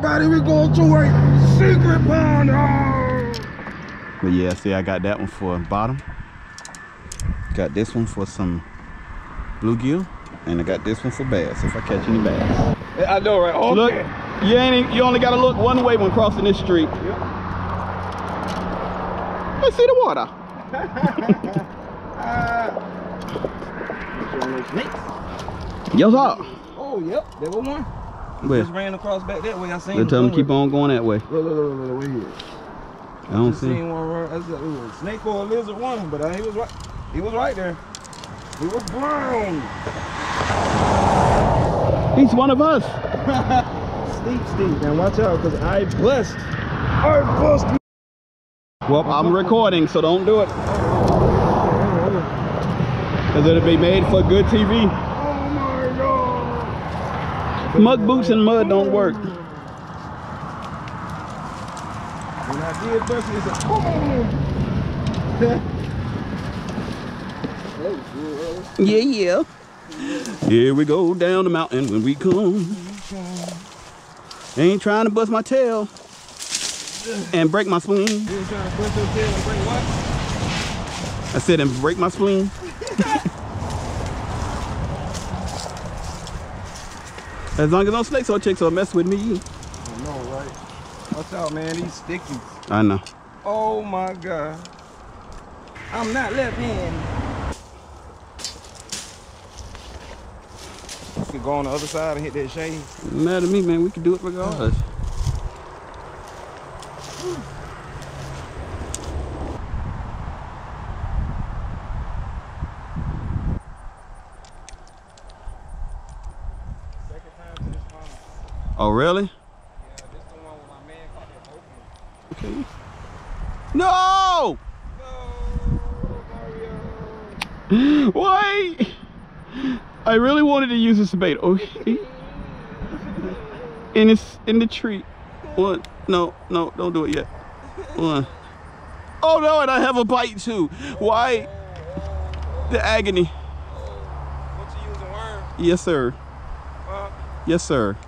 everybody, we're going to a secret pond. But yeah, see, I got that one for bottom. Got this one for some bluegill, and I got this one for bass. If I catch any bass. I know, right? Okay. Look, you only gotta look one way when crossing this street. Yep. Let's see the water. Yes, sir. Oh, yep, there was one. Where? Just ran across back that way. I seen. They tell them keep on going that way. Look, wait here. I don't Just see. seen one run. It was a snake or a lizard one, but he was right. He was right there. He was brown. He's one of us. Steep. Now watch out, cause I bust. Well, I'm recording, so don't do it. Cause it'll be made for good TV. Oh my God. Mug boots and mud don't work. When I did bust it, it's a boom. Yeah. Here we go down the mountain when we come. Ain't trying to bust my tail and break my spleen. You ain't trying to bust your tail and break what? I said and break my spleen. As long as no snakes or chicks will mess with me. I know, right? Watch out, man. These stickies. I know. Oh my God. I'm not left-handed. You can go on the other side and hit that shade. Doesn't matter to me, man. We can do it regardless. Second time to this pond. Oh, really? Yeah, this the one where my man caught that opening. Okay. No! No, Mario. Wait! I really wanted to use this bait. Okay. And it's in the tree. One. No, don't do it yet. One. Oh no, and I have a bite too. Why? The agony. What you using, worm? Yes, sir. Yes, sir.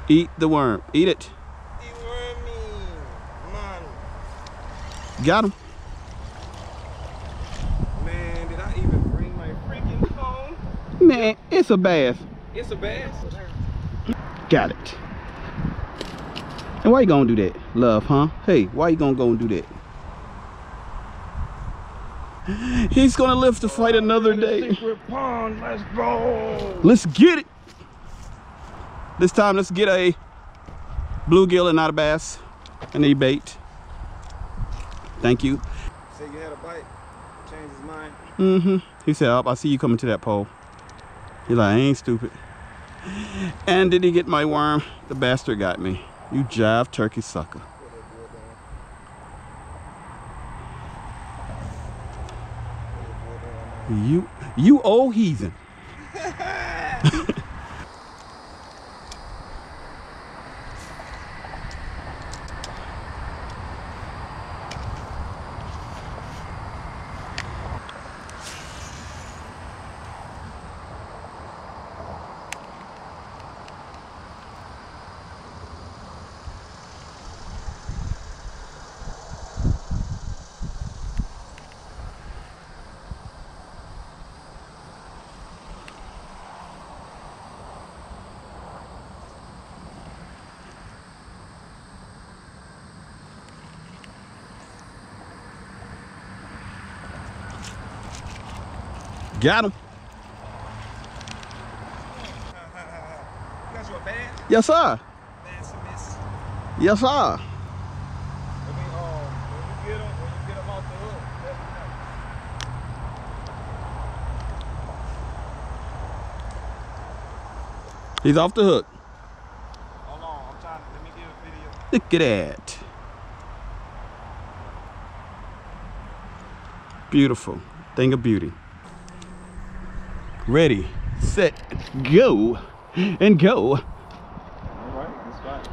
Eat the worm. Eat it. You worm me, man. Got him. Man, did I even bring my freaking phone? Man, it's a bass. It's a bass. Got it. And why you gonna do that, love, huh? Hey, why you gonna go and do that? He's gonna live to fight another day. Secret pond, let's go. Let's get it. This time, let's get a bluegill and not a bass. I need bait. Thank you. Say you had a bite, changed his mind. Mm-hmm. He said, oh, I see you coming to that pole. He's like, I ain't stupid. And did he get my worm? The bastard got me. You jive turkey sucker. You old heathen. Got him. Got you a bad? Yes, sir. That's a miss. Yes, sir. When you get them off the hook, let me know. He's off the hook. Hold on, I'm trying to, let me get a video. Look at that. Beautiful. Thing of beauty. Ready, set, go, and go. All right, that's fine.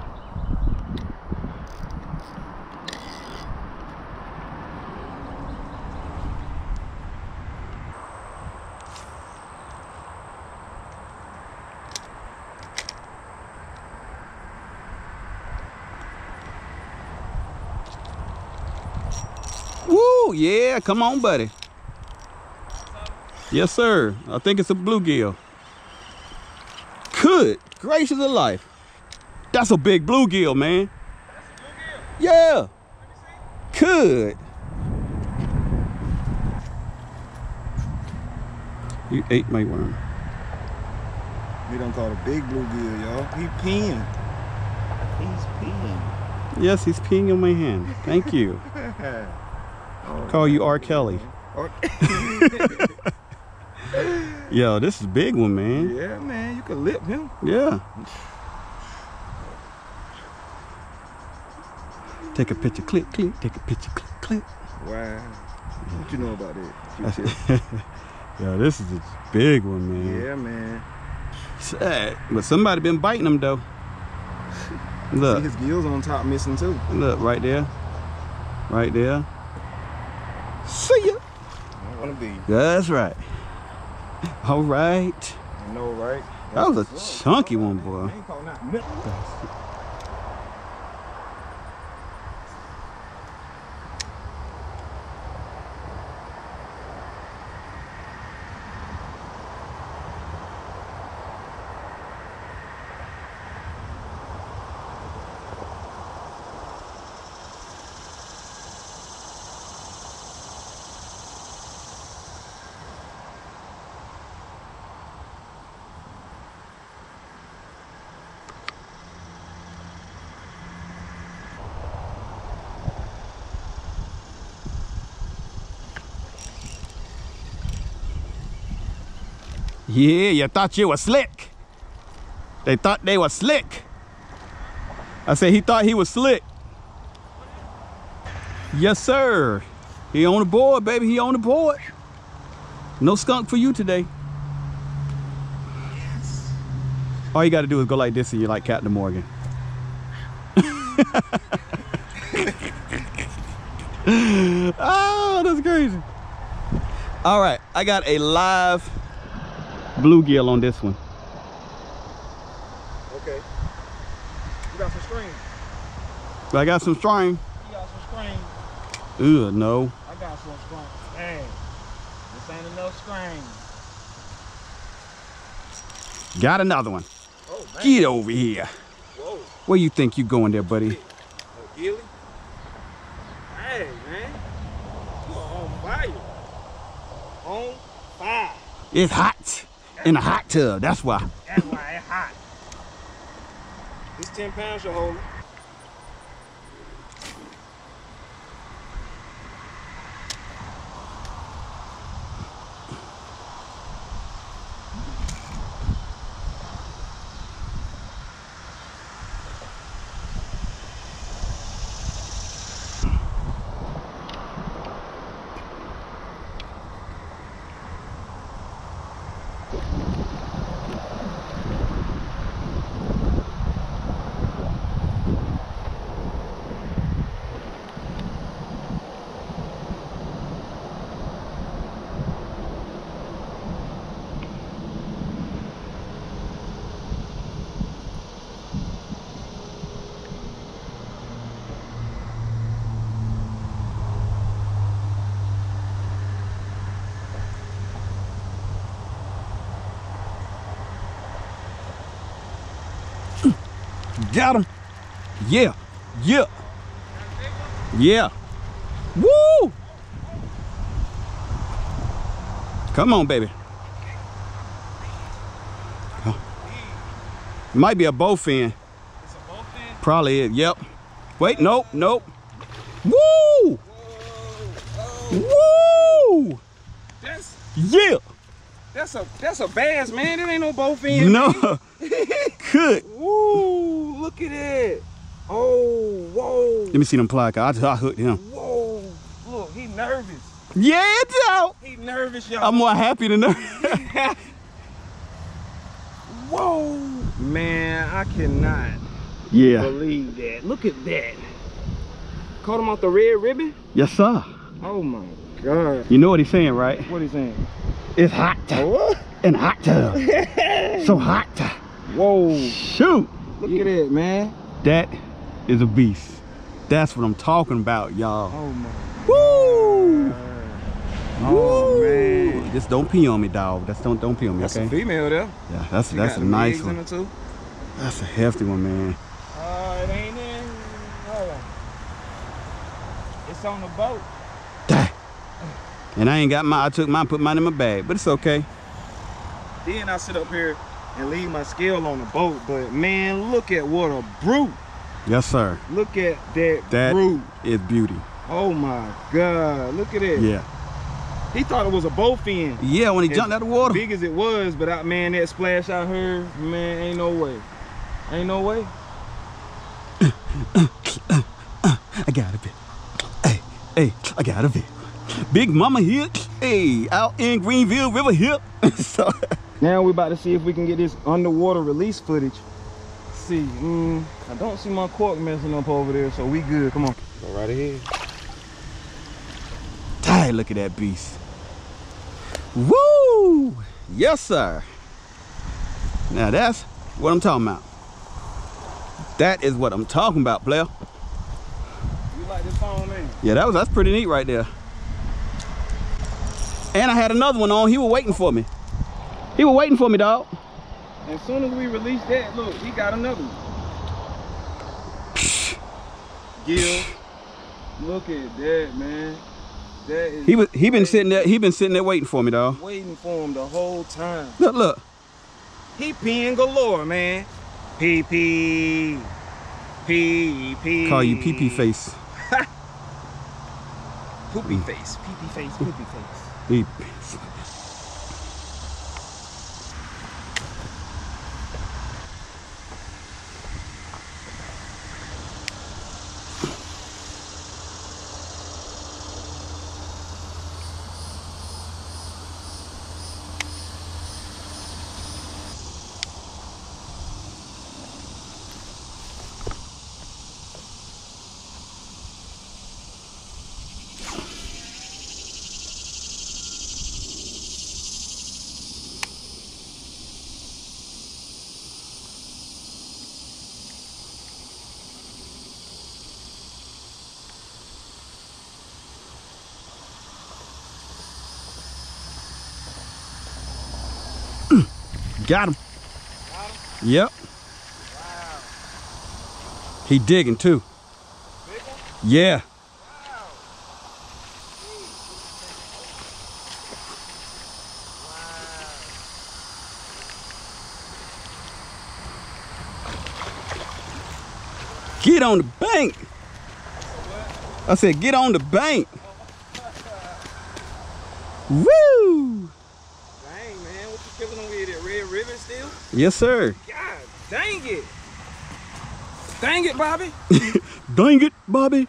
Woo! Yeah, come on, buddy. Yes, sir. I think it's a bluegill. Good gracious of life. That's a big bluegill, man. Yeah. Good. You ate my worm. We don't call it a big bluegill, y'all. He peeing. He's peeing. Yes, he's peeing in my hand. Thank you. Call you R. Kelly. Yo, this is a big one, man. Yeah, man. You can lip him. Yeah. Take a picture, click, click. Take a picture, click, click. Wow. What you know about that? Yeah, this is a big one, man. Yeah, man. Sad. But somebody been biting him, though. Look. See his gills on top missing, too. Look, right there. Right there. See ya. I want to be. That's right. All right. I know, right? That was a chunky one, boy. I ain't calling that milk. Yeah, you thought you were slick. They thought they were slick. I said he thought he was slick. Yes, sir. He on the board, baby. He on the board. No skunk for you today. Yes. All you got to do is go like this and you're like Captain Morgan. Oh, that's crazy. All right, I got a live bluegill on this one. Okay. You got some string? I got some string. You got some string? Ugh, no. I got some string. Dang. This ain't enough string. Got another one. Oh, man. Get over here. Whoa. Where you think you going there, buddy? Oh, Gilly? Hey, man. You are on fire. On fire. It's hot in a hot tub. That's why. That's why it's hot. This 10 pounds should hold it. Got him. Yeah. Yeah. Yeah. Woo! Come on, baby. Oh. It might be a bowfin. It's a bowfin? Probably is. Yep. Wait, nope, nope. Woo! Whoa, whoa. Woo! That's Yeah. That's a bass, man. It ain't no bowfin. No. Good. Woo! Look at it. Oh, whoa. Let me see them pliers. I hooked him. Whoa. Look, he nervous. Yeah, Joe. He nervous, y'all. I'm more happy than nervous. Whoa. Man, I cannot Yeah. believe that. Look at that. Caught him off the red ribbon? Yes, sir. Oh my God. You know what he's saying, right? What he saying? It's hot. What? In a hot tub. So hot. Whoa. Shoot. Look at it, man. That is a beast. That's what I'm talking about, y'all. Oh my. Woo! Oh, man. Just don't pee on me, dog. Don't pee on me, That's okay? a female there. Yeah, that's a Got nice eggs one. in it too. That's a hefty one, man. It ain't in. Hold on. It's on the boat. Dang. And I ain't got mine. I took mine, put mine in my bag, but it's okay. Then I sit up here and leave my scale on the boat. But man, look at what a brute. Yes, sir. Look at that That brute. is beauty. Oh my God. Look at it. Yeah. He thought it was a bowfin. Yeah, when he As jumped out of the water. big as it was, but man, that splash I heard, man, ain't no way. Ain't no way. I got a bit. Hey, I got a bit. Big Mama here. Hey, out in Greenville River here. So, now we're about to see if we can get this underwater release footage. See, I don't see my cork messing up over there, so we good. Come on. Go right ahead. dang, look at that beast. Woo! Yes, sir. Now that's what I'm talking about. That is what I'm talking about, player. You like this phone, man? Yeah, that's pretty neat right there. And I had another one on. He was waiting for me. He was waiting for me, dog. As soon as we release that, look, he got another one. Gil, look at that, man. That is He been sitting there waiting for me, dog. waiting for him the whole time. Look. He peeing galore, man. Pee pee. Pee pee. Call you pee-pee face. Poopy face. Pee pee face. Poopy face. Pee. Got him. Got him? Yep. Wow. He digging too. Big one? Yeah. Wow. Get on the bank. I said, get on the bank. Woo! Dang, man, what you killing him with? That red ribbon still? Yes, sir. God dang it. Dang it, Bobby. Dang it, Bobby.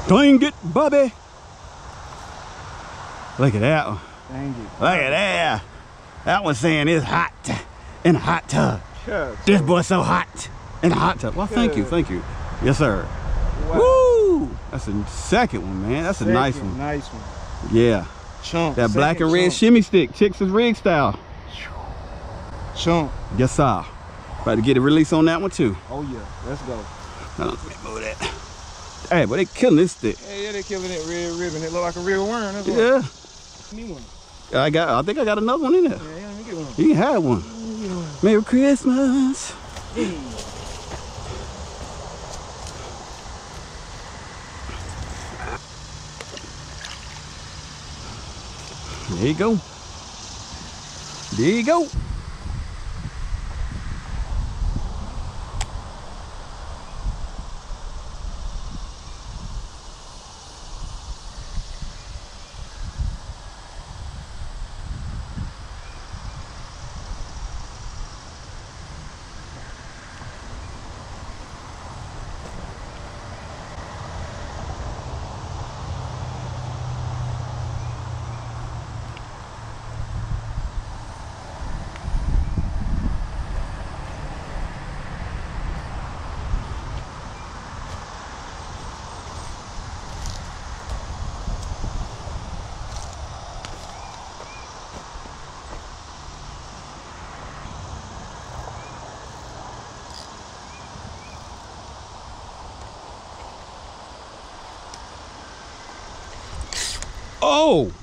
Dang it, Bobby. Look at that one. Dang it. Look at that. That one's saying it's hot in a hot tub. God, This boy's so hot in a hot tub. Well, thank you, Good. thank you. Yes, sir. wow. Woo! That's a second one, man. That's a nice Second one. Nice one. Yeah. Chunk. That black Second and red chunk. shimmy stick, Chicks is rig style. Chunk. Yes, sir. About to get a release on that one too. Oh yeah, let's go. Let me move that. Hey, but they killing this stick. Yeah, they killing that red ribbon. It look like a real worm. That's what. Yeah. Give me one. I think I got another one in there. Yeah, let me get one. You can have one. Let me get one. Merry Christmas. Hey. There you go. There you go. Oh.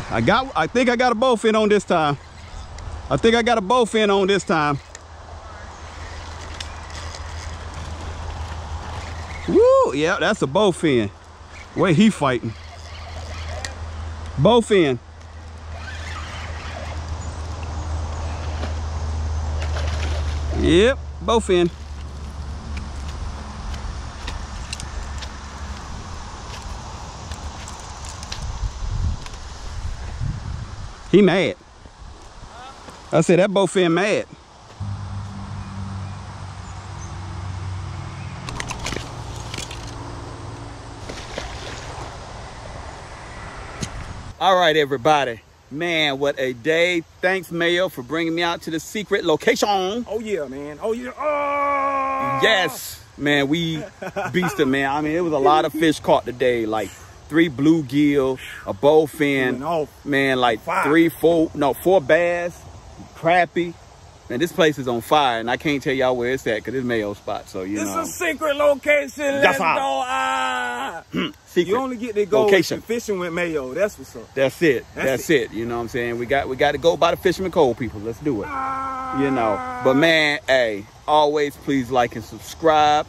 I think I got a bowfin on this time. I think I got a bowfin on this time. Woo, yeah, that's a bowfin. Where he fighting? Bowfin. Yep, bowfin. He mad. I said that bowfin mad. All right, everybody. Man, what a day. Thanks, Mayo, for bringing me out to the secret location. Oh, yeah, man. Oh, yeah. Oh! Yes. Man, we beasted, man. I mean, it was a lot of fish caught today. Like 3 bluegill, a bowfin, man, like 4 bass, crappie. Man, this place is on fire, and I can't tell y'all where it's at because it's Mayo's spot. So, you know. It's a secret location. Let's go. Secret. You only get to go location. Fishing with Mayo. That's what's up. That's it. That's it. You know what I'm saying? We got to go by the Fisherman Code, people. Let's do it. You know. But, man, hey, always please like and subscribe.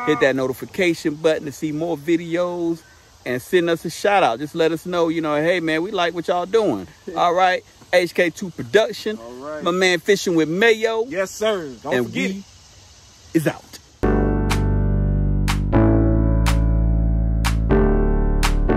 Hit that notification button to see more videos. And send us a shout out. Just let us know, you know, hey, man, we like what y'all doing. All right. Hk2 Production. All right. My man Fishing with Mayo. Yes, sir. Don't forget. We is out.